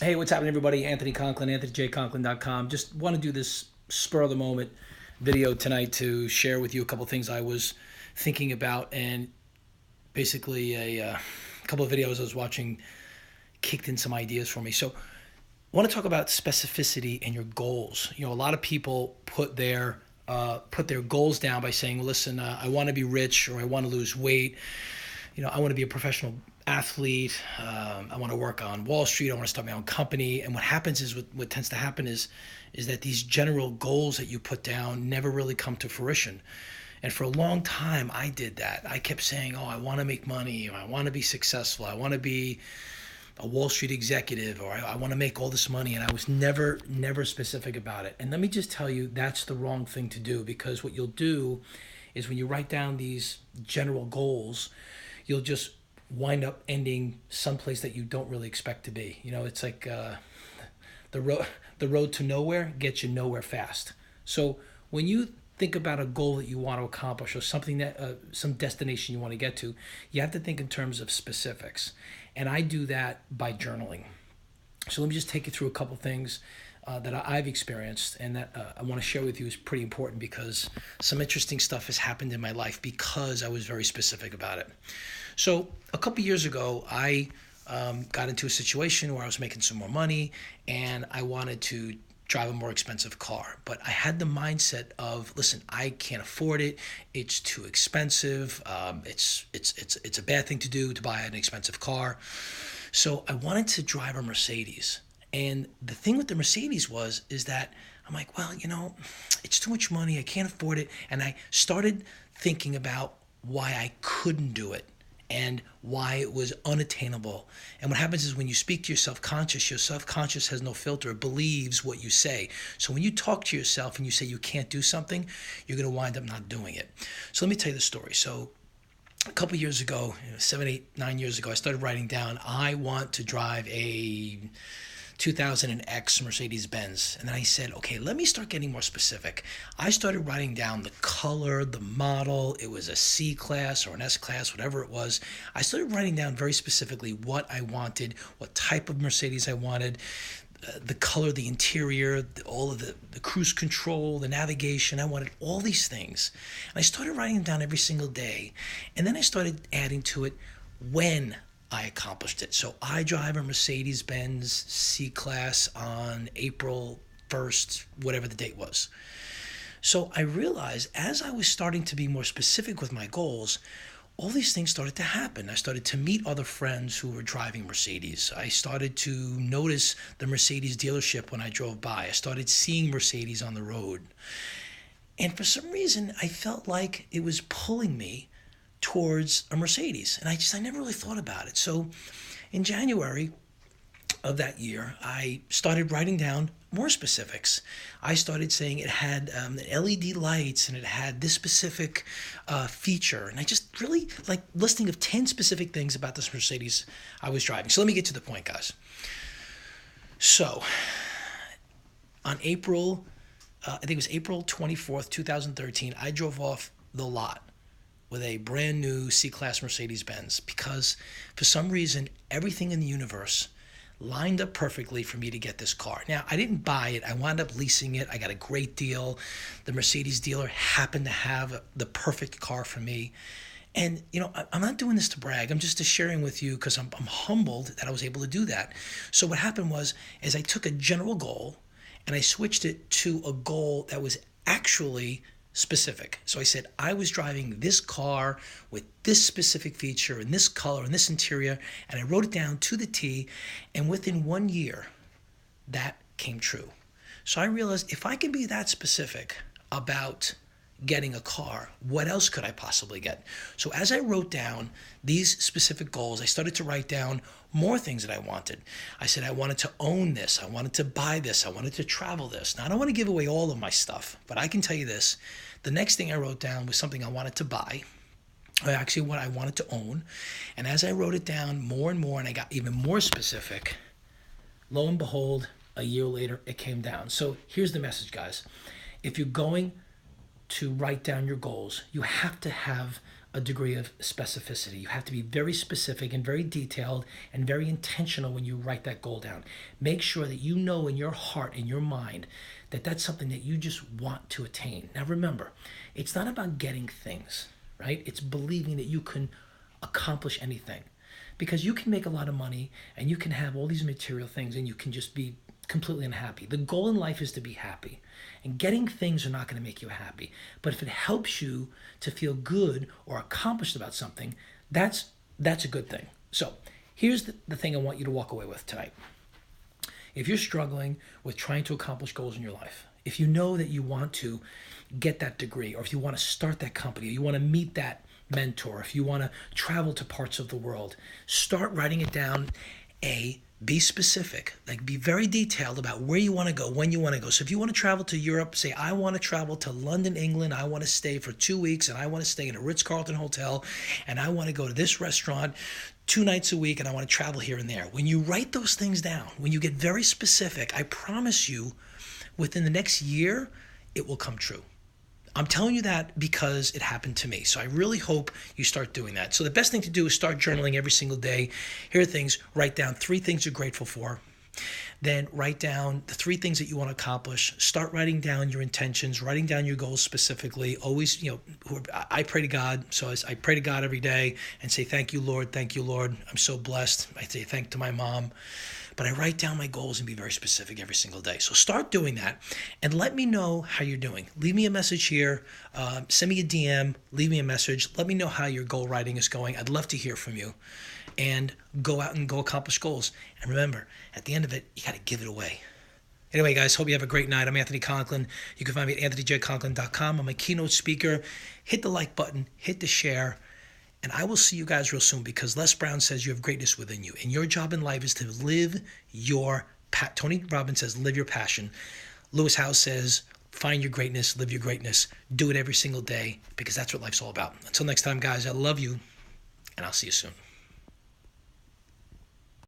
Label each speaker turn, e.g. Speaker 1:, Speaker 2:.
Speaker 1: Hey, what's happening, everybody? Anthony Conklin, AnthonyJConklin.com. Just want to do this spur of the moment video tonight to share with you a couple things I was thinking about, and basically a couple of videos I was watching kicked in some ideas for me. So, I want to talk about specificity and your goals. A lot of people put their goals down by saying, "Listen, I want to be rich, or I want to lose weight. I want to be a professional athlete. I want to work on Wall Street. I want to start my own company." And what happens is, what tends to happen is that these general goals that you put down never really come to fruition. And for a long time, I did that. I kept saying, "Oh, I want to make money, or I want to be successful. I want to be a Wall Street executive, or I want to make all this money." And I was never specific about it. And let me just tell you, that's the wrong thing to do, because what you'll do is when you write down these general goals, you'll just wind up ending someplace that you don't really expect to be. It's like the road the road to nowhere gets you nowhere fast. So when you think about a goal that you want to accomplish, or something that some destination you want to get to, you have to think in terms of specifics. And I do that by journaling. So let me just take you through a couple things that I've experienced, and that I want to share with you is pretty important, because some interesting stuff has happened in my life because I was very specific about it. So a couple years ago, I got into a situation where I was making some more money, and I wanted to drive a more expensive car. But I had the mindset of, listen, I can't afford it. It's too expensive. It's a bad thing to do, to buy an expensive car. So I wanted to drive a Mercedes. And the thing with the Mercedes is that I'm like, well, it's too much money. I can't afford it. And I started thinking about why I couldn't do it, and why it was unattainable. And what happens is, when you speak to your subconscious has no filter. It believes what you say. So when you talk to yourself and you say you can't do something, you're going to wind up not doing it. So let me tell you the story. So a couple years ago, 7, 8, 9 years ago, I started writing down, I want to drive a 2000X Mercedes Benz. And then I said, okay, let me start getting more specific. I started writing down the color, the model. It was a C class or an S class, whatever it was. I started writing down very specifically what I wanted, what type of Mercedes I wanted, the color, the interior, all of the cruise control, the navigation. I wanted all these things. And I started writing them down every single day. And then I started adding to it when I accomplished it. So I drive a Mercedes Benz C Class on April 1st, whatever the date was. So I realized, as I was starting to be more specific with my goals, all these things started to happen. I started to meet other friends who were driving Mercedes. I started to notice the Mercedes dealership when I drove by. I started seeing Mercedes on the road. And for some reason, I felt like it was pulling me towards a Mercedes. And I never really thought about it. So in January of that year, I started writing down more specifics. I started saying it had LED lights, and it had this specific feature. And I just really like listing of 10 specific things about this Mercedes I was driving. So let me get to the point, guys. So on I think it was April 24th, 2013, I drove off the lot with a brand new C-Class Mercedes-Benz, because for some reason, everything in the universe lined up perfectly for me to get this car. Now, I didn't buy it. I wound up leasing it. I got a great deal. The Mercedes dealer happened to have the perfect car for me. And, I'm not doing this to brag. I'm just sharing with you because I'm humbled that I was able to do that. So what happened is I took a general goal and I switched it to a goal that was actually specific. So I said I was driving this car with this specific feature and this color and this interior, and I wrote it down to the T, and within 1 year, that came true. So I realized, if I can be that specific about getting a car, what else could I possibly get? So as I wrote down these specific goals, I started to write down more things that I wanted. I said I wanted to own this, I wanted to buy this, I wanted to travel this. Now, I don't want to give away all of my stuff, but I can tell you this. The next thing I wrote down was something I wanted to buy, actually what I wanted to own. And as I wrote it down more and more, and I got even more specific, lo and behold, a year later, it came down. So here's the message, guys. If you're going to write down your goals, you have to have a degree of specificity. You have to be very specific and very detailed and very intentional when you write that goal down. Make sure that you know in your heart, in your mind, that that's something that you just want to attain. Now remember, it's not about getting things, right? It's believing that you can accomplish anything. Because you can make a lot of money and you can have all these material things and you can just be completely unhappy. The goal in life is to be happy. And getting things are not going to make you happy. But if it helps you to feel good or accomplished about something, that's a good thing. So here's the thing I want you to walk away with tonight. If you're struggling with trying to accomplish goals in your life, if you know that you want to get that degree, or if you want to start that company, or you want to meet that mentor, if you want to travel to parts of the world, start writing it down. Be specific, like be very detailed about where you want to go, when you want to go. So if you want to travel to Europe, say, I want to travel to London, England. I want to stay for 2 weeks and I want to stay in a Ritz-Carlton hotel and I want to go to this restaurant 2 nights a week and I want to travel here and there. When you write those things down, when you get very specific, I promise you within the next year, it will come true. I'm telling you that because it happened to me. So I really hope you start doing that. So the best thing to do is start journaling every single day. Here are things. Write down 3 things you're grateful for. Then write down the 3 things that you want to accomplish. Start writing down your intentions, writing down your goals specifically. Always, I pray to God. So I pray to God every day and say, thank you, Lord. Thank you, Lord. I'm so blessed. I say thank to my mom. But I write down my goals and be very specific every single day. So start doing that and let me know how you're doing. Leave me a message here. Send me a DM. Leave me a message. Let me know how your goal writing is going. I'd love to hear from you. And go out and go accomplish goals. And remember, at the end of it, you got to give it away. Anyway, guys, hope you have a great night. I'm Anthony Conklin. You can find me at anthonyjconklin.com. I'm a keynote speaker. Hit the like button. Hit the share. And I will see you guys real soon because Les Brown says you have greatness within you. And your job in life is to live your Tony Robbins says, live your passion. Lewis Howes says, find your greatness, live your greatness. Do it every single day because that's what life's all about. Until next time, guys, I love you and I'll see you soon.